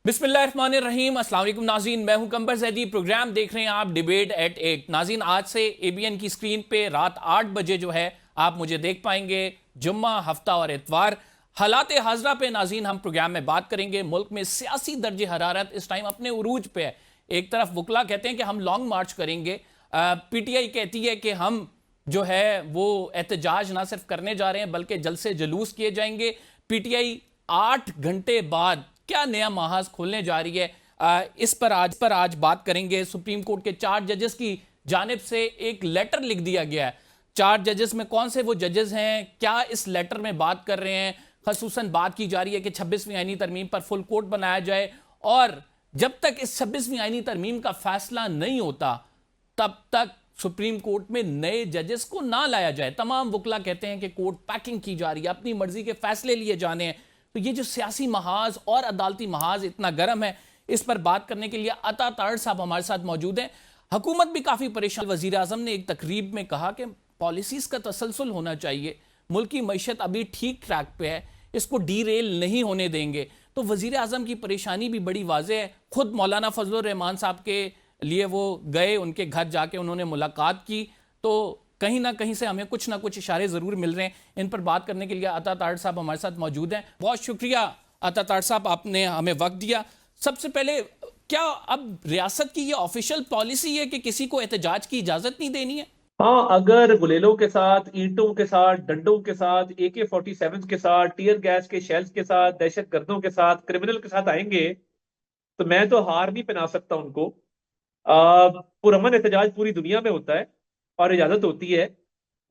बिस्मिल्लाहिर्रहमानिर्रहीम। अस्सलाम वालेकुम नाज़रीन, मैं हूं कंबर ज़ैदी। प्रोग्राम देख रहे हैं आप डिबेट एट 8। नाज़रीन, आज से एबीएन की स्क्रीन पे रात 8 बजे जो है आप मुझे देख पाएंगे। जुम्मा, हफ्ता और इतवार। हालात हाजरा पे नाज़रीन हम प्रोग्राम में बात करेंगे। मुल्क में सियासी दर्जे हरारत इस टाइम अपने उरूज पे है। एक तरफ वकला कहते हैं कि हम लॉन्ग मार्च करेंगे, पीटीआई कहती है कि हम जो है वो एहतजाज ना सिर्फ करने जा रहे हैं बल्कि जलसे जुलूस किए जाएंगे। पीटीआई 8 घंटे बाद क्या नया महाज खोलने जा रही है, इस पर आज बात करेंगे। सुप्रीम कोर्ट के 4 जजेस की जानिब से एक लेटर लिख दिया गया है। 4 जजेस में कौन से वो जजेस हैं, क्या इस लेटर में बात कर रहे हैं? खसूसन बात की जा रही है कि 26वीं आईनी तरमीम पर फुल कोर्ट बनाया जाए, और जब तक इस 26वीं आईनी तरमीम का फैसला नहीं होता तब तक सुप्रीम कोर्ट में नए जजेस को ना लाया जाए। तमाम वकला कहते हैं कि कोर्ट पैकिंग की जा रही है, अपनी मर्जी के फैसले लिए जाने हैं। तो ये जो सियासी महाज और अदालती महाज इतना गर्म है, इस पर बात करने के लिए अता ताड़ साहब हमारे साथ मौजूद हैं। हुकूमत भी काफ़ी परेशान। वज़ीर आज़म ने एक तकरीब में कहा कि पॉलिसीज़ का तसलसल होना चाहिए, मुल्क की मईशत अभी ठीक ट्रैक पे है, इसको डीरेल नहीं होने देंगे। तो वज़ीर आज़म की परेशानी भी बड़ी वाज़ेह है। खुद मौलाना फजलुर रहमान साहब के लिए वो गए, उनके घर जाके उन्होंने मुलाकात की, तो कहीं ना कहीं से हमें कुछ ना कुछ इशारे ज़रूर मिल रहे हैं। इन पर बात करने के लिए अता ताड़ साहब हमारे साथ मौजूद हैं। बहुत शुक्रिया अता ताड़ साहब, आपने हमें वक्त दिया। सबसे पहले, क्या अब रियासत की ये ऑफिशियल पॉलिसी है कि किसी को एहतजाज की इजाज़त नहीं देनी है? हाँ, अगर गुलेलों के साथ, ईंटों के साथ, डंडों के साथ, AK-47 के साथ, टीयर गैस के शेल्स के साथ, दहशत गर्दों के साथ, क्रिमिनल के साथ आएंगे तो मैं तो हार नहीं पहना सकता उनको। पुरअमन एहतजाज पूरी दुनिया में होता है और इजाजत होती है,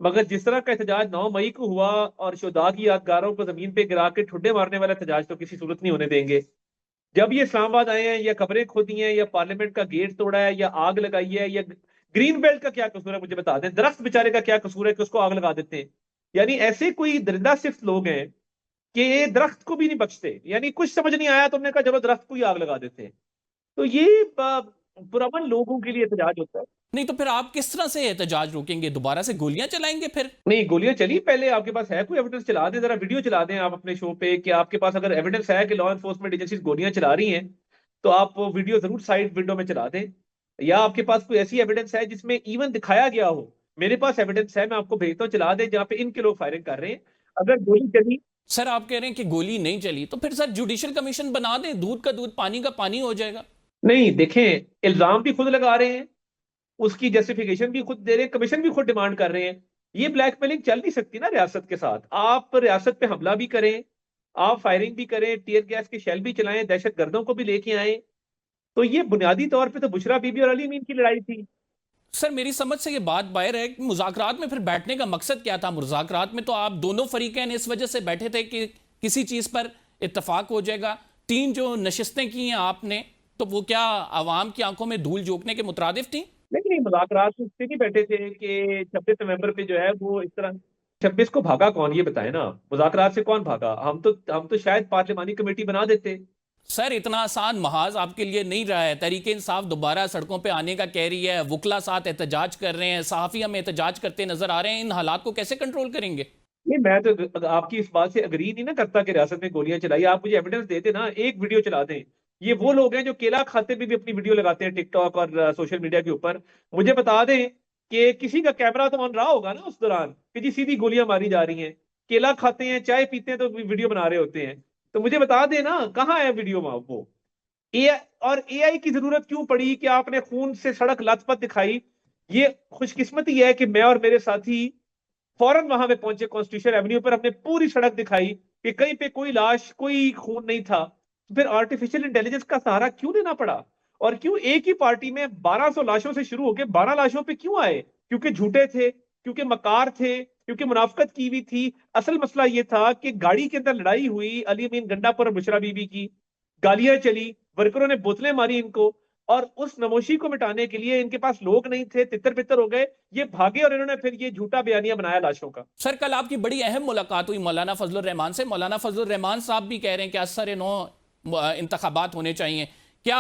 मगर जिस तरह का एहतजाज 9 मई को हुआ और शुहदा की यादगारों को जमीन पे गिरा के ठुड्डे मारने वाला एहतजाज तो किसी सूरत नहीं होने देंगे। जब ये इस्लामाबाद आए हैं, या कब्रें खोदी हैं, या पार्लियामेंट का गेट तोड़ा है, या आग लगाई है, या ग्रीन बेल्ट का क्या कसूर है मुझे बता दें। दरख्त बेचारे का क्या कसूर है कि उसको आग लगा देते हैं? यानी ऐसे कोई दरिंदा सिर्फ लोग हैं कि ये दरख्त को भी नहीं बख्शते। यानी कुछ समझ नहीं आया, तुमने कहा चलो दरख्त को ही आग लगा देते हैं। तो ये पुरअमन लोगों के लिए एहतजाज होता है। नहीं तो फिर आप किस तरह से एहतजाज रोकेंगे? दोबारा से गोलियां चलाएंगे फिर? नहीं, गोलियां चली पहले। आपके पास है कोई एविडेंस? चला दें, जरा वीडियो चला दें आप अपने शो पे कि आपके पास अगर एविडेंस है कि लॉ एनफोर्समेंट एजेंसीज गोलियां चला रही हैं, तो आप वो वीडियो जरूर साइड विंडो में चला दें। या आपके पास कोई ऐसी एविडेंस है जिसमें इवन दिखाया गया हो? मेरे पास एविडेंस है, मैं आपको भेजता हूँ, चला दें, जहाँ पे इनके लोग फायरिंग कर रहे हैं। अगर गोली चली। सर, आप कह रहे हैं कि गोली नहीं चली, तो फिर सर जुडिशियल कमीशन बना दें, दूध का दूध पानी का पानी हो जाएगा। नहीं, देखें, इल्जाम भी खुद लगा रहे हैं, उसकी जस्टिफिकेशन भी खुद दे रहे हैं, कमीशन भी खुद डिमांड कर रहे हैं। ये ब्लैकमेलिंग चल नहीं सकती ना रियासत के साथ। आप रियासत पे हमला भी करें, आप फायरिंग भी करें, टीयर गैस के शेल भी चलाएं, दहशत गर्दों को भी लेके आए। तो ये बुनियादी तौर पे तो बुशरा बीबी और अली मीन की लड़ाई थी। सर, मेरी समझ से ये बात बाहर है कि मुज़ाकरात में फिर बैठने का मकसद क्या था? मुज़ाकरात में तो आप दोनों फरीकैन इस वजह से बैठे थे कि किसी चीज़ पर इत्तफाक हो जाएगा। 3 जो नशिस्तें की हैं आपने, तो वो क्या आवाम की आंखों में धूल झोंकने के मुतरादिफ थी? लेकिन नहीं, मुज़ाकरात में इससे नहीं बैठे थे कि 26 नवंबर पे जो है वो इस तरह। 26 को भागा कौन, ये बताए ना। मुज़ाकरात से कौन भागा? हम तो शायद पार्लिमानी कमेटी बना देते। सर, इतना आसान महाज आपके लिए नहीं रहा है। तहरीक इंसाफ दोबारा सड़कों पे आने का कह रही है, वकला साथ एहतजाज कर रहे हैं, सहाफ़ी हमें एहतजाज करते नजर आ रहे हैं। इन हालात को कैसे कंट्रोल करेंगे? नहीं, मैं तो आपकी इस बात से अग्री नहीं ना करता कि रियासत में गोलियां चलाई। आप मुझे एविडेंस देते ना, एक वीडियो चला दें। ये वो लोग हैं जो केला खाते में भी अपनी वीडियो लगाते हैं टिकटॉक और सोशल मीडिया के ऊपर। मुझे बता दें कि किसी का कैमरा तो ऑन रहा होगा ना उस दौरान कि जी सीधी गोलियां मारी जा रही हैं। केला खाते हैं, चाय पीते हैं, तो वीडियो बना रहे होते हैं। तो मुझे बता दें ना, कहाँ है वीडियो में वो? ए और एआई की जरूरत क्यों पड़ी कि आपने खून से सड़क लथपथ दिखाई? ये खुशकिस्मती है कि मैं और मेरे साथी फौरन वहां पे पहुंचे कॉन्स्टिट्यूशन एवेन्यू पर, हमने पूरी सड़क दिखाई कि कहीं पे कोई लाश, कोई खून नहीं था। तो फिर आर्टिफिशियल इंटेलिजेंस का सहारा क्यों लेना पड़ा? और क्यों एक ही पार्टी में 1200 लाशों से शुरू होकर 12 लाशों पे क्यों आए? क्योंकि झूठे थे, क्योंकि मकार थे, क्योंकि मुनाफकत की हुई थी। असल मसला ये था कि गाड़ी के अंदर लड़ाई हुई अली अमीन गंडापुर और बुशरा बीबी की, गालियां चली, वर्करों ने बोतलें मारी इनको, और उस नमोशी को मिटाने के लिए इनके पास लोग नहीं थे, तितर बितर हो गए, ये भागे और इन्होंने फिर ये झूठा बयानिया बनाया लाशों का। सर, कल आपकी बड़ी अहम मुलाकात हुई मौलाना फजलुर रहमान से। मौलाना फजलुर रहमान साहब भी कह रहे हैं कि असर नो इंतखाबात होने चाहिए। क्या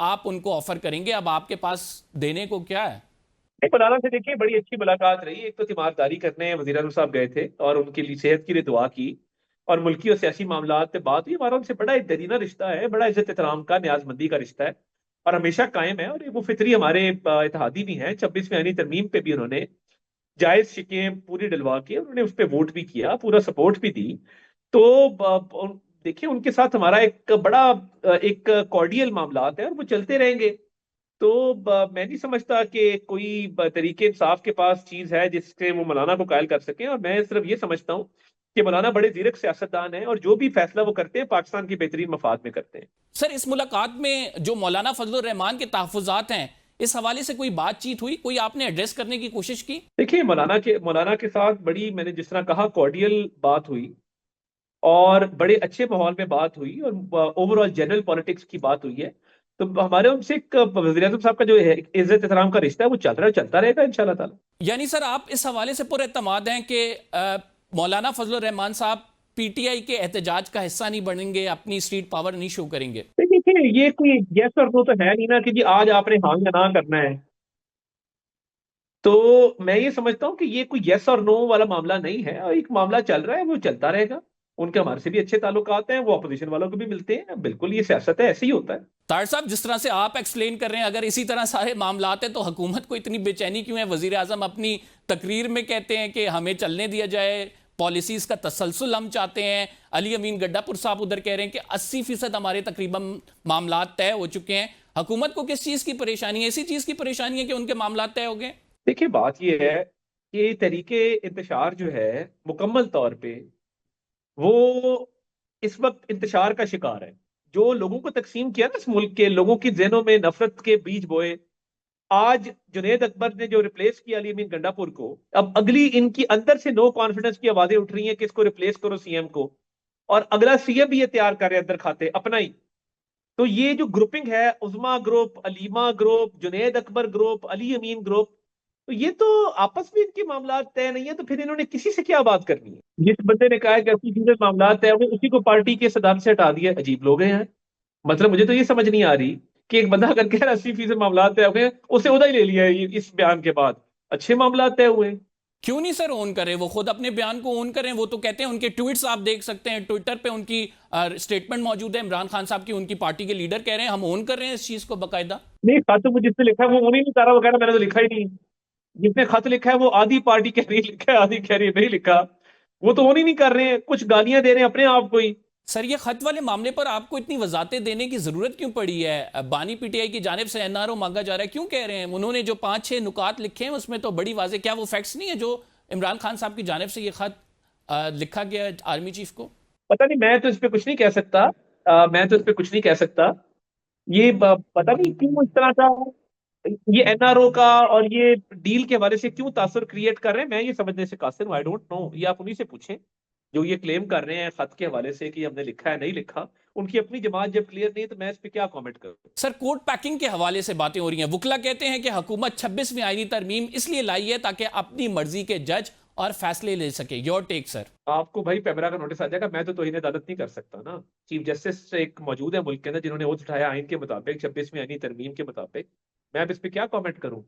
आप उनको ऑफर करेंगे? अब आपके पास देने को क्या है? एक मौलाना से देखिए बड़ी अच्छी मुलाकात रही। एक तो तीमारदारी करने वजीर आजम साहब गए थे और उनके लिए सेहत के लिए दुआ की, और मुल्की और सियासी मामलात पे बात हुई। हमारा उनसे बड़ा एक दरीना रिश्ता है, बड़ा इज्जत एहतराम का, न्याजमंदी का रिश्ता है और हमेशा कायम है। और वो फितरी हमारे इत्तेहादी भी हैं। 26वीं आईनी तरमीम पे भी उन्होंने जायज शिकें पूरी डलवा के उन्होंने उस पर वोट भी किया, पूरा सपोर्ट भी दी। तो देखिए उनके साथ हमारा एक बड़ा एक कॉर्डियल मामलात है और वो चलते रहेंगे। तो मैं नहीं समझता कि कोई तरीके इंसाफ के पास चीज है जिससे वो मौलाना को कायल कर सके। और मैं सिर्फ ये समझता हूँ कि मौलाना बड़े जीरक सियासतदान हैं और जो भी फैसला वो करते हैं पाकिस्तान की बेहतरीन मफाद में करते हैं। सर, इस मुलाकात में जो मौलाना फजलुर रहमान के तहफुजात हैं, इस हवाले से कोई बातचीत हुई, कोई आपने एड्रेस करने की कोशिश की? देखिए मौलाना के साथ बड़ी, मैंने जिस तरह कहा, कॉर्डियल बात हुई और बड़े अच्छे माहौल में बात हुई और ओवरऑल जनरल पॉलिटिक्स की बात हुई है। तो हमारे उनसे एक वज़ीर आज़म साहब का जो है इज्जत एहतराम का रिश्ता है वो चल रहा है, चलता रहेगा इंशाल्लाह ताला। यानी सर, आप इस हवाले से पूरे एतमाद हैं कि मौलाना फजलुर रहमान साहब पीटीआई के एहतजाज का हिस्सा नहीं बनेंगे, अपनी स्ट्रीट पावर नहीं शो करेंगे? देखिए ये कोई यस और नो तो है नहीं ना कि जी आज आपने हाँ या ना करना है। तो मैं ये समझता हूँ कि ये कोई यस और नो वाला मामला नहीं है और एक मामला चल रहा है, वो चलता रहेगा। उनके हमारे से भी अच्छे ताल्लुकात हैं, वो अपोजिशन वालों को भी मिलते हैं। बिल्कुल, ये सियासत है, ऐसे ही होता है। तार साहब, जिस तरह से आप एक्सप्लेन कर रहे हैं, अगर इसी तरह सारे मामलात हैं तो हुकूमत को इतनी बेचैनी क्यों है? वजीर आजम अपनी तकरीर में कहते हैं कि हमें चलने दिया जाए, पॉलिसीज का तसलसल हम चाहते हैं। अली अमीन गड्ढापुर साहब उधर कह रहे हैं कि 80% हमारे तकरीबन मामलात तय हो चुके हैं। हुकूमत को किस चीज की परेशानी है? इसी चीज की परेशानी है कि उनके मामलात तय हो गए? देखिए बात ये है कि तरीके इंतशार जो है मुकम्मल तौर पे वो इस वक्त इंतशार का शिकार है। जो लोगों को तकसीम किया ना, इस मुल्क के लोगों की ज़हनों में नफरत के बीज बोए, आज जुनेद अकबर ने जो रिप्लेस किया अली अमीन गंडापुर को, अब अगली इनकी अंदर से नो कॉन्फिडेंस की आवाजें उठ रही हैं कि इसको रिप्लेस करो सीएम को। और अगला सीएम भी ये तैयार कर रहे हैं अंदर खाते अपना ही। तो ये जो ग्रुपिंग है, Uzma group, Alima group, Juned Akbar group, Ali Amin group, तो ये तो आपस में इनके मामला तय नहीं है। तो फिर इन्होंने किसी से क्या बात करनी है? जिस बंदे ने कहा है कि 80% मामला तय हो गए, उसी को पार्टी के सदारत से हटा दिया। अजीब लोग हैं यार। मतलब मुझे तो ये समझ नहीं आ रही कि एक बंदा अगर कह रहा है 80% मामला तय हो गए, उसे उदा ही ले लिया है इस बयान के बाद। अच्छे मामला तय हुए। क्यों नहीं सर ओन करें? वो खुद अपने बयान को ओन करें। वो तो कहते हैं, उनके ट्वीट्स आप देख सकते हैं, ट्विटर पे उनकी स्टेटमेंट मौजूद है। इमरान खान साहब की, उनकी पार्टी के लीडर कह रहे हैं हम ओन कर रहे हैं इस चीज को बाकायदा। नहीं, खत तो मुझे जिसने लिखा है वो नहीं बता रहा, वो कह रहा मैंने तो लिखा ही नहीं। जिसने खत लिखा है वो आधी पार्टी कह रही है लिखा है, आधी कह रही है नहीं लिखा। वो तो ओन ही नहीं कर रहे हैं, कुछ गालियां दे रहे हैं अपने आप को ही। सर, ये खत वाले मामले पर आपको इतनी वजाहतें देने की जरूरत क्यों पड़ी है? बानी पीटीआई की जानिब से एनआरओ मांगा जा रहा है, क्यों कह रहे हैं? उन्होंने जो 5-6 नुकात लिखे हैं उसमें तो बड़ी वाजे, क्या वो फैक्ट्स नहीं है जो इमरान खान साहब की जानिब से ये खत लिखा गया है आर्मी चीफ को? पता नहीं, मैं तो इस पे कुछ नहीं कह सकता। मैं तो इस पे कुछ नहीं कह सकता। ये पता नहीं क्यों इस तरह का ये एनआरओ का और ये डील के हवाले से क्यों तासुर क्रिएट कर रहे हैं, मैं ये समझने से कासिर हूं। आई डोंट नो, ये आप उन्हीं से पूछें जो ये क्लेम कर रहे हैं खत के हवाले से कि हमने लिखा है नहीं लिखा। उनकी अपनी जमात जब क्लियर नहीं है तो मैं इस पे क्या कमेंट करूं। सर, कोर्ट पैकिंग के हवाले से बातें हो रही हैं। वुकला कहते हैं कि हुकूमत 26वीं आईनी तरमीम इसलिए लाई है ताकि अपनी मर्जी के जज और फैसले ले सके। Your take sir. आपको भाई पैमरा का नोटिस आ जाएगा। मैं तो तौहीन अदालत नहीं कर सकता ना। चीफ जस्टिस एक मौजूद है मुल्क के अंदर जिन्होंने ओथ उठाया आइन के मुताबिक, 26वीं आईनी तरमीम के मुताबिक। मैं अब इस पे क्या कमेंट करूं?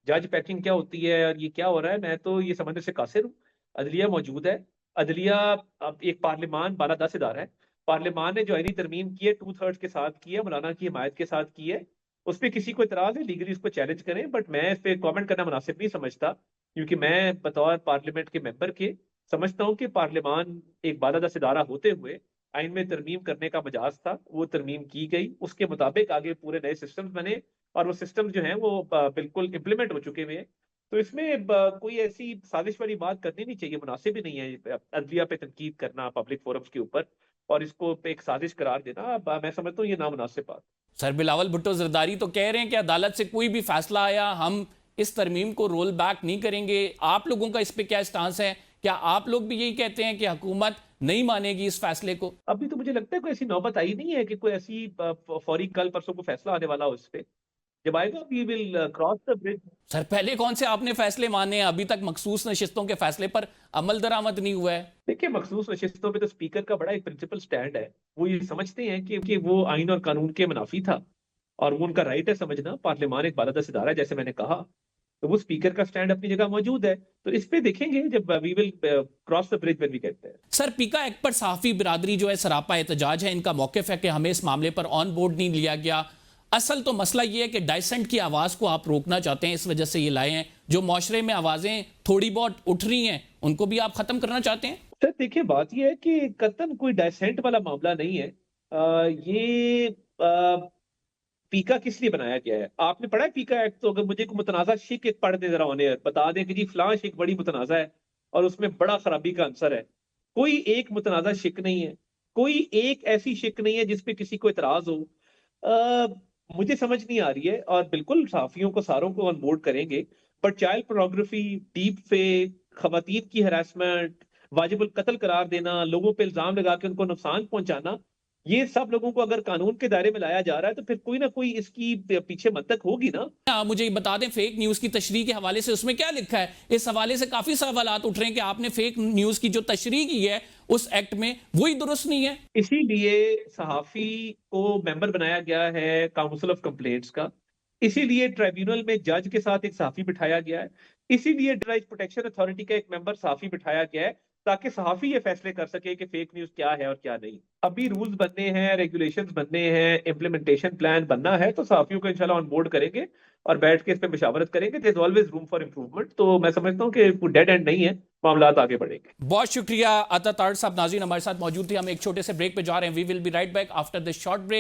जज पैकिंग क्या होती है और ये क्या हो रहा है, मैं तो ये समझने से कासिर हूँ। अदलिया मौजूद है। अदलिया अब एक पार्लियामान बालादस्त इदारा है। पार्लियामान ने जो आईनी तरमीम की है 2/3 के साथ की है, मौलाना की हिमायत के साथ की है। उस पर किसी को इतराज है, लीगली उसको चैलेंज करें, बट मैं इस पर कॉमेंट करना मुनासिब नहीं समझता। क्योंकि मैं बतौर पार्लियामेंट के मेंबर के समझता हूँ कि पार्लियामान एक बालादस्त इदारा होते हुए आइन में तरमीम करने का मजाज था, वो तरमीम की गई, उसके मुताबिक आगे पूरे नए सिस्टम्स बने और वो सिस्टम जो है वो बिल्कुल इम्प्लीमेंट हो चुके हुए हैं। तो इसमें कोई ऐसी साजिश वाली बात करनी नहीं चाहिए, मुनासिब ही नहीं है अदलिया पे तनकीद करना पब्लिक फोरम्स के ऊपर और इसको पे एक साजिश करार देना। मैं समझता हूँ ये नामुनासिब बात। सर, बिलावल भुट्टो जरदारी तो कह रहे हैं कि अदालत से कोई भी फैसला आया हम इस तरमीम को रोल बैक नहीं करेंगे। आप लोगों का इस पे क्या स्टांस है? क्या आप लोग भी यही कहते हैं कि हुकूमत नहीं मानेगी इस फैसले को? अभी तो मुझे लगता है कोई ऐसी नौबत आई नहीं है कि कोई ऐसी फौरी कल परसों को फैसला आने वाला हो इस पे। जब आएगा we will cross the bridge. Sir, पहले कौन से आपने फैसले माने हैं? अभी तक मखसूस नशिस्तों के फैसले पर अमल दरामद नहीं हुआ है। देखिए मखसूस नशिस्तों पे तो स्पीकर का बड़ा एक प्रिंसिपल स्टैंड है। वो ये समझते हैं कि वो आइन और कानून के मुनाफी था और वो उनका राइट है समझना। पार्लियामान एक बालादस्त इदारा है जैसे मैंने कहा। तो वो स्पीकर का स्टैंड अपनी जगह मौजूद है। तो इस पे देखेंगे जब we will cross the bridge when we get there. Sir, PECA act पर सहाफी बिरादरी जो है सरापा एहतजाज है, इनका मौक़िफ़ है कि हमें इस मामले पर ऑन बोर्ड नहीं लिया गया। असल तो मसला ये है कि डाइसेंट की आवाज़ को आप रोकना चाहते हैं, इस वजह से ये लाए हैं। जो माशरे में आवाज़ें थोड़ी बहुत उठ रही हैं उनको भी आप ख़त्म करना चाहते हैं। सर देखिए, बात ये है कि कतन कोई डाइसेंट वाला मामला नहीं है। ये पीका किस लिए बनाया गया है? आपने पढ़ा है पीका एक्ट? तो अगर मुझे कोई मुतनाज़ा शिक एक पढ़ दे जरा ऑन एयर, बता दें कि जी फलां शिक बड़ी मुतनाज़ा है और उसमें बड़ा खराबी का आंसर है। कोई एक मुतनाज़ा शिक नहीं है, कोई एक ऐसी शिक नहीं है जिसपे किसी को इतराज हो। मुझे समझ नहीं आ रही है, और बिल्कुल सहाफियों को सारों को ऑन बोर्ड करेंगे, but child pornography, deep fake, खवातीन की हरासमेंट, वाजिबुल कत्ल करार देना, लोगों पे इल्जाम लगा के उनको नुकसान पहुंचाना, ये सब लोगों को अगर कानून के दायरे में लाया जा रहा है तो फिर कोई ना कोई इसकी पीछे मंतक होगी ना। आप मुझे ये बता दें, फेक न्यूज़ की तशरीह के हवाले से उसमें क्या लिखा है? इस हवाले से काफ़ी सवालात उठ रहे हैं कि आपने फेक न्यूज़ की जो तशरीह की है उस एक्ट में, वही दुरुस्त नहीं है। इसीलिए सहाफी को मेंबर बनाया गया है काउंसिल ऑफ कंप्लेंट्स का। इसीलिए ट्राइब्यूनल में जज के साथ एक सहाफी बिठाया गया है। इसीलिए राइट प्रोटेक्शन अथॉरिटी का एक मेंबर सहाफी बिठाया गया है, ताकि सहाफी ये फैसले कर सके कि फेक न्यूज क्या है और क्या नहीं। अभी रूल्स बनने हैं, रेगुलेशंस बनने हैं, इम्प्लीमेंटेशन प्लान बनना है, तो सहाफियों को इंशाल्लाह ऑन बोर्ड करेंगे और बैठ के इस पे मशावरत करेंगे। There is always room for improvement. तो मैं समझता हूँ कि डेड एंड नहीं है, मामला आगे बढ़ेंगे। बहुत शुक्रिया अता ताड़ साहब, नाज़रीन हमारे साथ मौजूद थे। हम एक छोटे से ब्रेक पे जा रहे हैं। We will be right back after this short break.